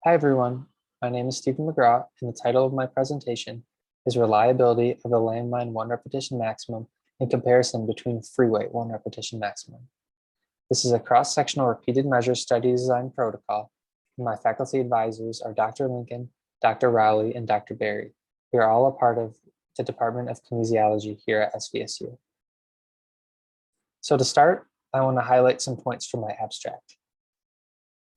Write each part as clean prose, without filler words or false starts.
Hi everyone, my name is Stephen McGraw and the title of my presentation is Reliability of the Landmine 1 Repetition Maximum in Comparison between Free Weight 1 Repetition Maximum. This is a cross-sectional repeated measure study design protocol, and my faculty advisors are Dr. Lincoln, Dr. Rowley, and Dr. Berry. We are all a part of the Department of Kinesiology here at SVSU. So to start, I want to highlight some points from my abstract.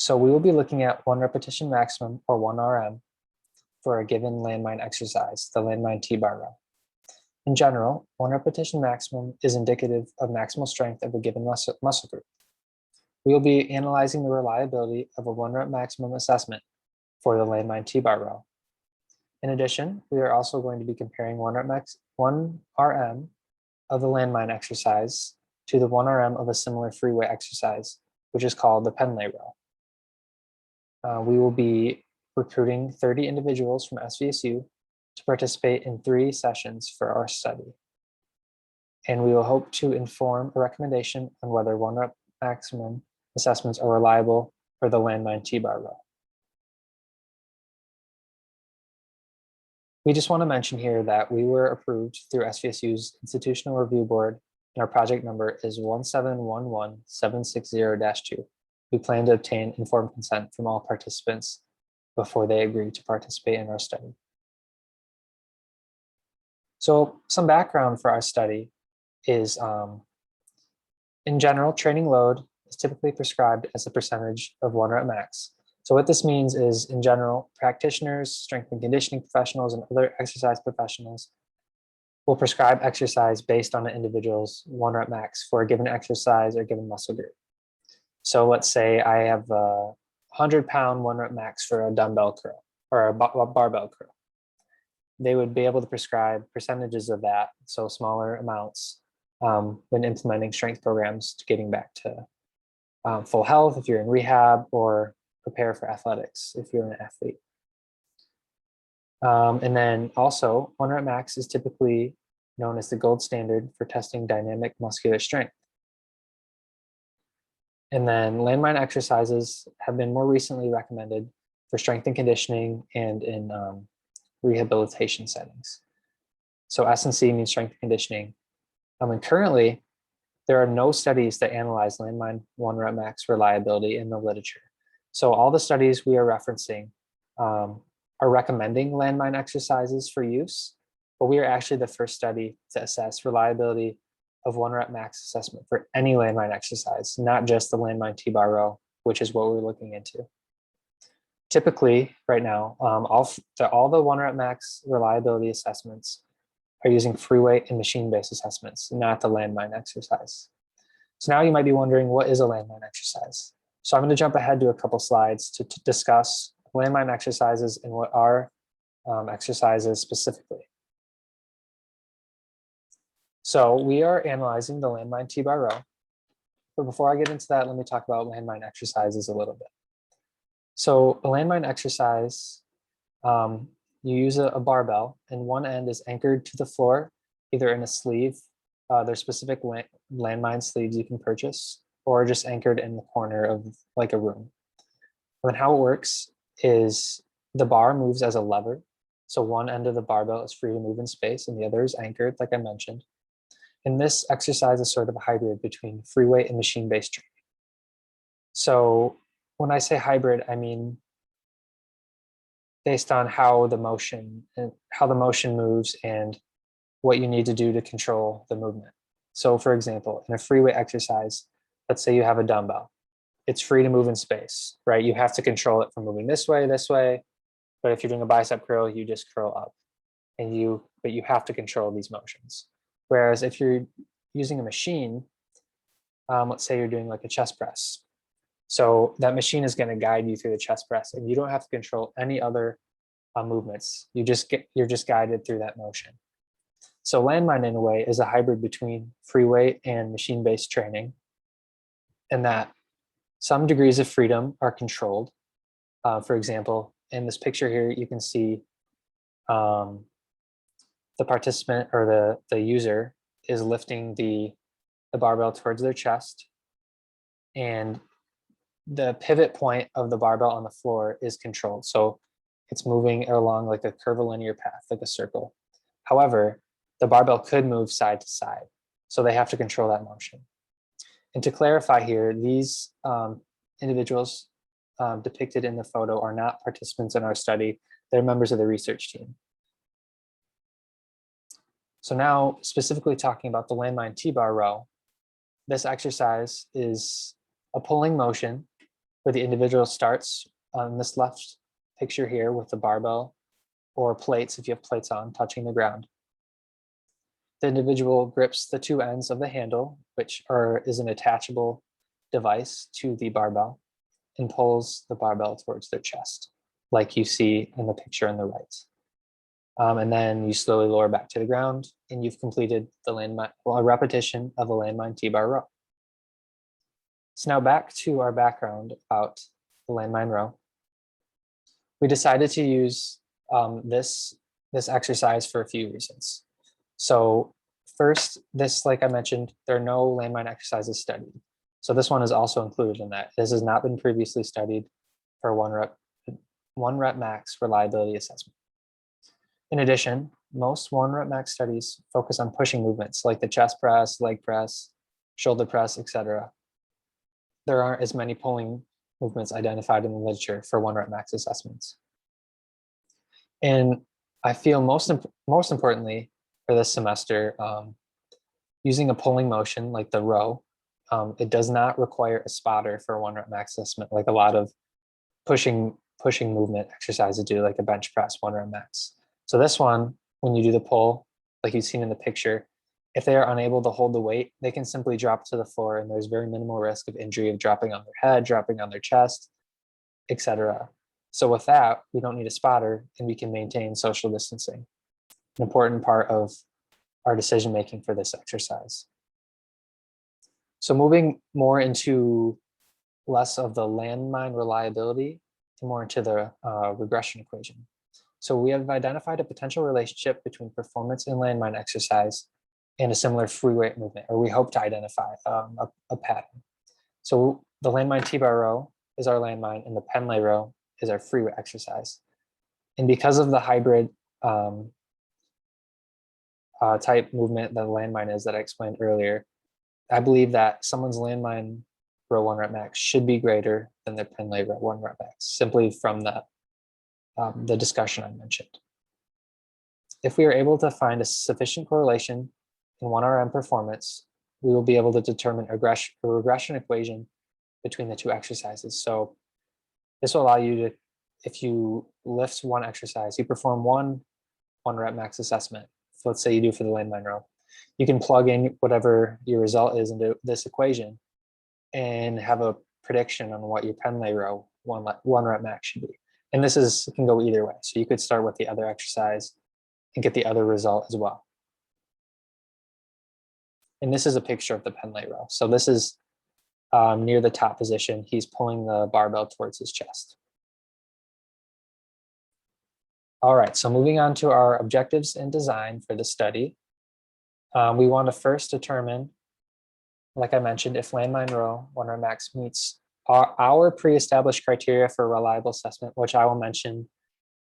So we will be looking at 1 repetition maximum, or 1 RM, for a given landmine exercise, the landmine T-bar row. In general, 1 repetition maximum is indicative of maximal strength of a given muscle group. We will be analyzing the reliability of a 1 rep maximum assessment for the landmine T-bar row. In addition, we are also going to be comparing 1 RM of the landmine exercise to the 1 RM of a similar free weight exercise, which is called the Penlay row. We will be recruiting 30 individuals from SVSU to participate in 3 sessions for our study. And we will hope to inform a recommendation on whether 1 rep maximum assessments are reliable for the landmine T-bar row. We just want to mention here that we were approved through SVSU's Institutional Review Board, and our project number is 1711760-2. We plan to obtain informed consent from all participants before they agree to participate in our study. So some background for our study is, in general, training load is typically prescribed as a percentage of 1 rep max. So what this means is, in general, practitioners, strength and conditioning professionals, and other exercise professionals will prescribe exercise based on an individual's 1 rep max for a given exercise or given muscle group. So let's say I have a 100-pound 1 rep max for a dumbbell curl or a barbell curl. They would be able to prescribe percentages of that, so smaller amounts, when implementing strength programs to getting back to full health if you're in rehab, or prepare for athletics if you're an athlete. And then also 1 rep max is typically known as the gold standard for testing dynamic muscular strength. And then landmine exercises have been more recently recommended for strength and conditioning and in rehabilitation settings. So S&C means strength and conditioning. And currently, there are no studies that analyze landmine 1 rep max reliability in the literature. So all the studies we are referencing are recommending landmine exercises for use, but we are actually the first study to assess reliability of 1 rep max assessment for any landmine exercise, not just the landmine T-bar row, which is what we're looking into. Typically, right now, all the 1 rep max reliability assessments are using free weight and machine-based assessments, not the landmine exercise. So now you might be wondering, what is a landmine exercise? So I'm going to jump ahead to a couple slides to discuss landmine exercises and what are exercises specifically. So we are analyzing the landmine T-bar row. But before I get into that, let me talk about landmine exercises a little bit. So a landmine exercise, you use a barbell, and one end is anchored to the floor, either in a sleeve. There's specific landmine sleeves you can purchase, or just anchored in the corner of like a room. And how it works is the bar moves as a lever. So one end of the barbell is free to move in space, and the other is anchored, like I mentioned. And this exercise is sort of a hybrid between free weight and machine-based training. So when I say hybrid, I mean based on how the motion moves and what you need to do to control the movement. So for example, in a free weight exercise, let's say you have a dumbbell. It's free to move in space, right? You have to control it from moving this way. But if you're doing a bicep curl, you just curl up, but you have to control these motions. Whereas if you're using a machine, let's say you're doing like a chest press. So that machine is going to guide you through the chest press, and you don't have to control any other movements. You're just guided through that motion. So landmine, in a way, is a hybrid between free weight and machine-based training, and that some degrees of freedom are controlled. For example, in this picture here, you can see the participant or the user is lifting the barbell towards their chest, and the pivot point of the barbell on the floor is controlled. So it's moving along like a curvilinear path, like a circle. However, the barbell could move side to side. So they have to control that motion. And to clarify here, these individuals depicted in the photo are not participants in our study. They're members of the research team. So now specifically talking about the landmine T-bar row, this exercise is a pulling motion where the individual starts on this left picture here with the barbell or plates, if you have plates on, touching the ground. The individual grips the two ends of the handle, which is an attachable device to the barbell, and pulls the barbell towards their chest, like you see in the picture on the right. And then you slowly lower back to the ground, and you've completed the landmine, a repetition of a landmine T-bar row. So now back to our background about the landmine row. We decided to use this exercise for a few reasons. So first, like I mentioned, there are no landmine exercises studied. So this one is also included in that. This has not been previously studied for one rep max reliability assessment. In addition, most one rep max studies focus on pushing movements like the chest press, leg press, shoulder press, etc. There aren't as many pulling movements identified in the literature for one rep max assessments. And I feel most importantly for this semester, using a pulling motion like the row, it does not require a spotter for a one rep max assessment like a lot of pushing movement exercises do, like a bench press one rep max. So this one, when you do the pull, like you've seen in the picture, if they are unable to hold the weight, they can simply drop to the floor, and there's very minimal risk of injury of dropping on their head, dropping on their chest, etc. So with that, we don't need a spotter, and we can maintain social distancing, an important part of our decision making for this exercise. So moving more into less of the landmine reliability and more into the regression equation. So we have identified a potential relationship between performance in landmine exercise and a similar free weight movement, or we hope to identify a pattern. So the landmine T-bar row is our landmine, and the Pendlay row is our free weight exercise. And because of the hybrid type movement that the landmine is that I explained earlier, I believe that someone's landmine row one rep max should be greater than their Pendlay row one rep max, simply from the discussion I mentioned. If we are able to find a sufficient correlation in 1RM performance, we will be able to determine a regression equation between the two exercises. So this will allow you to, if you lift one exercise, you perform one rep max assessment. So let's say you do for the landmine row. You can plug in whatever your result is into this equation and have a prediction on what your Pendlay row one rep max should be. And this can go either way. So you could start with the other exercise and get the other result as well. And this is a picture of the Pendlay row. So this is near the top position. He's pulling the barbell towards his chest. All right, so moving on to our objectives and design for the study. We want to first determine, like I mentioned, if landmine row one rep max meets our pre-established criteria for reliable assessment, which I will mention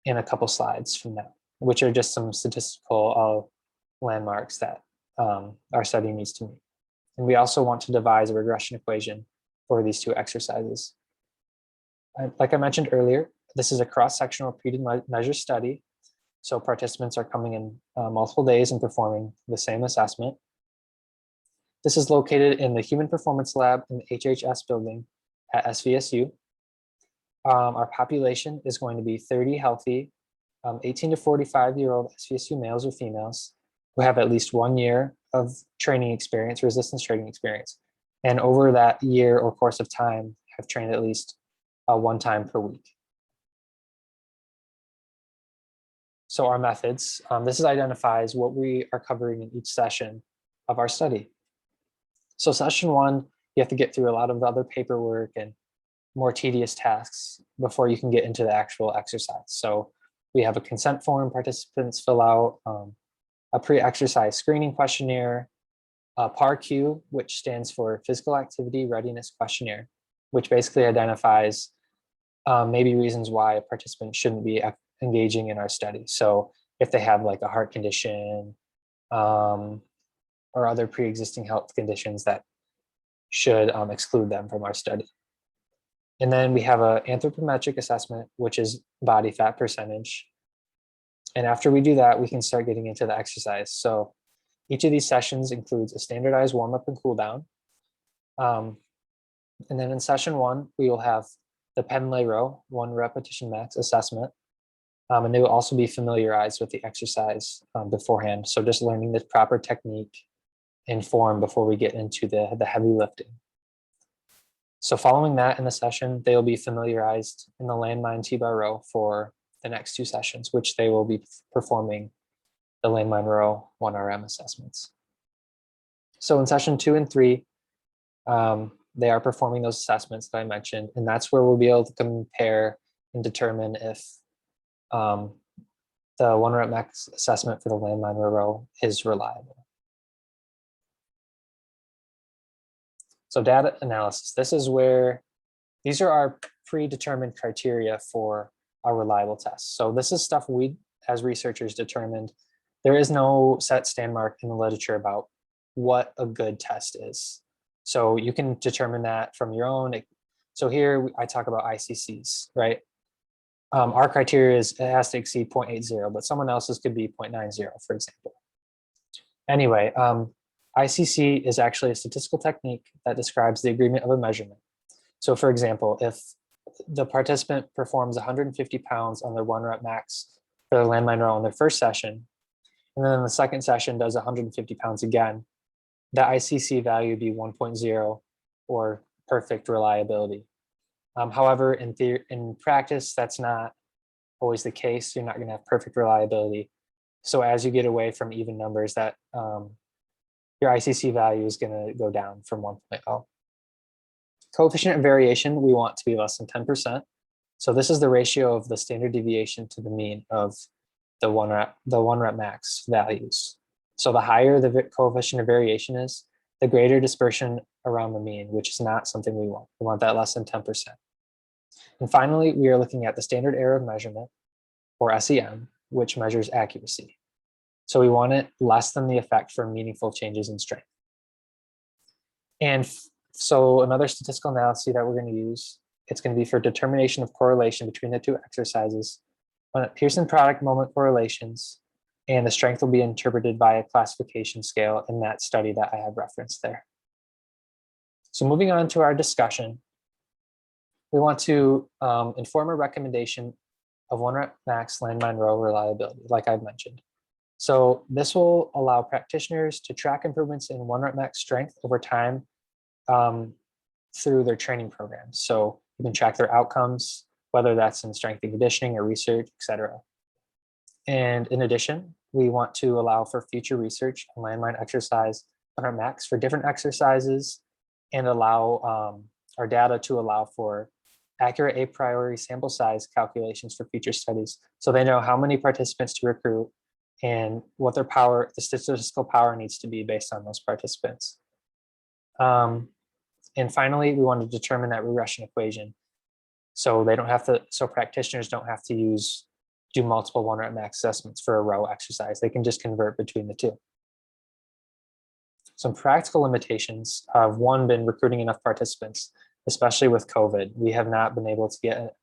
in a couple slides from now, which are just some statistical landmarks that our study needs to meet. And we also want to devise a regression equation for these two exercises. Like I mentioned earlier, this is a cross-sectional repeated measure study. So participants are coming in multiple days and performing the same assessment. This is located in the Human Performance Lab in the HHS building at SVSU. Our population is going to be 30 healthy, 18 to 45-year-old SVSU males or females who have at least 1 year of training experience, resistance training experience. And over that year or course of time, have trained at least one time per week. So our methods, this identifies what we are covering in each session of our study. So session one, you have to get through a lot of the other paperwork and more tedious tasks before you can get into the actual exercise. So we have a consent form participants fill out, a pre-exercise screening questionnaire, a PARQ, which stands for Physical Activity Readiness Questionnaire. which basically identifies maybe reasons why a participant shouldn't be engaging in our study. So if they have like a heart condition or other pre-existing health conditions that should exclude them from our study. And then we have an anthropometric assessment, which is body fat percentage. And after we do that, we can start getting into the exercise. So each of these sessions includes a standardized warm-up and cool down. And then in session 1, we will have the Penlay row, 1 repetition max assessment. And they will also be familiarized with the exercise beforehand. So just learning the proper technique and form before we get into the heavy lifting. So following that in the session, they will be familiarized in the Landmine T-bar row for the next 2 sessions, which they will be performing the Landmine row 1RM assessments. So in session 2 and 3, they are performing those assessments that I mentioned, and that's where we'll be able to compare and determine if the 1-rep max assessment for the Landmine row is reliable. So data analysis, these are our predetermined criteria for our reliable tests. So this is stuff we, as researchers, determined. There is no set standard in the literature about what a good test is. So you can determine that from your own. So here I talk about ICCs, right? Our criteria is it has to exceed 0.80, but someone else's could be 0.90, for example. Anyway, ICC is actually a statistical technique that describes the agreement of a measurement. So for example, if the participant performs 150 pounds on their 1-rep max for the Landmine row in their first session, and then in the second session does 150 pounds again, the ICC value would be 1.0 or perfect reliability. However, in practice, that's not always the case. You're not going to have perfect reliability. So as you get away from even numbers, that your ICC value is going to go down from 1.0. Coefficient of variation, we want to be less than 10%. So this is the ratio of the standard deviation to the mean of the 1-rep max values. So the higher the coefficient of variation is, the greater dispersion around the mean, which is not something we want. We want that less than 10%. And finally, we are looking at the standard error of measurement, or SEM, which measures accuracy. So we want it less than the effect for meaningful changes in strength. And so another statistical analysis that we're going to use, it's going to be for determination of correlation between the 2 exercises, Pearson product moment correlations, and the strength will be interpreted by a classification scale in that study that I have referenced there. So moving on to our discussion, we want to inform a recommendation of 1-rep max Landmine row reliability, like I've mentioned. So this will allow practitioners to track improvements in 1-rep max strength over time through their training programs. So you can track their outcomes, whether that's in strength and conditioning or research, etc. And in addition, we want to allow for future research on Landmine exercise 100 max for different exercises and allow our data to allow for accurate a priori sample size calculations for future studies. So they know how many participants to recruit and what their power, the statistical power needs to be based on those participants. And finally, we want to determine that regression equation. So they don't have to, so practitioners don't have to do multiple 1-rep max assessments for a row exercise. They can just convert between the 2. Some practical limitations have, one, been recruiting enough participants, especially with COVID. We have not been able to get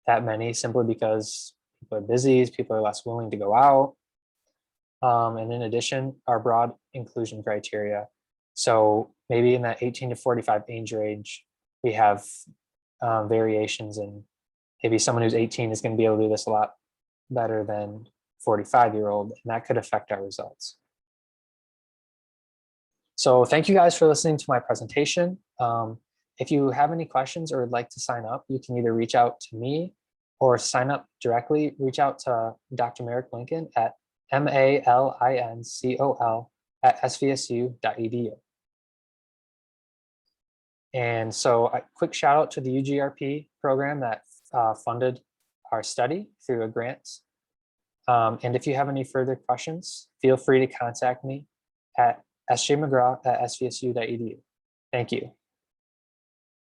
that many simply because people are busy, people are less willing to go out. And in addition, our broad inclusion criteria. So maybe in that 18 to 45 age range, we have variations, and maybe someone who's 18 is going to be able to do this a lot better than 45-year-old, and that could affect our results. So thank you guys for listening to my presentation. If you have any questions or would like to sign up, you can either reach out to me or sign up directly, reach out to Dr. Merrick Lincoln at malincol@svsu.edu. And so a quick shout out to the UGRP program that funded our study through a grant. And if you have any further questions, feel free to contact me at sjmcgraw@svsu.edu. Thank you.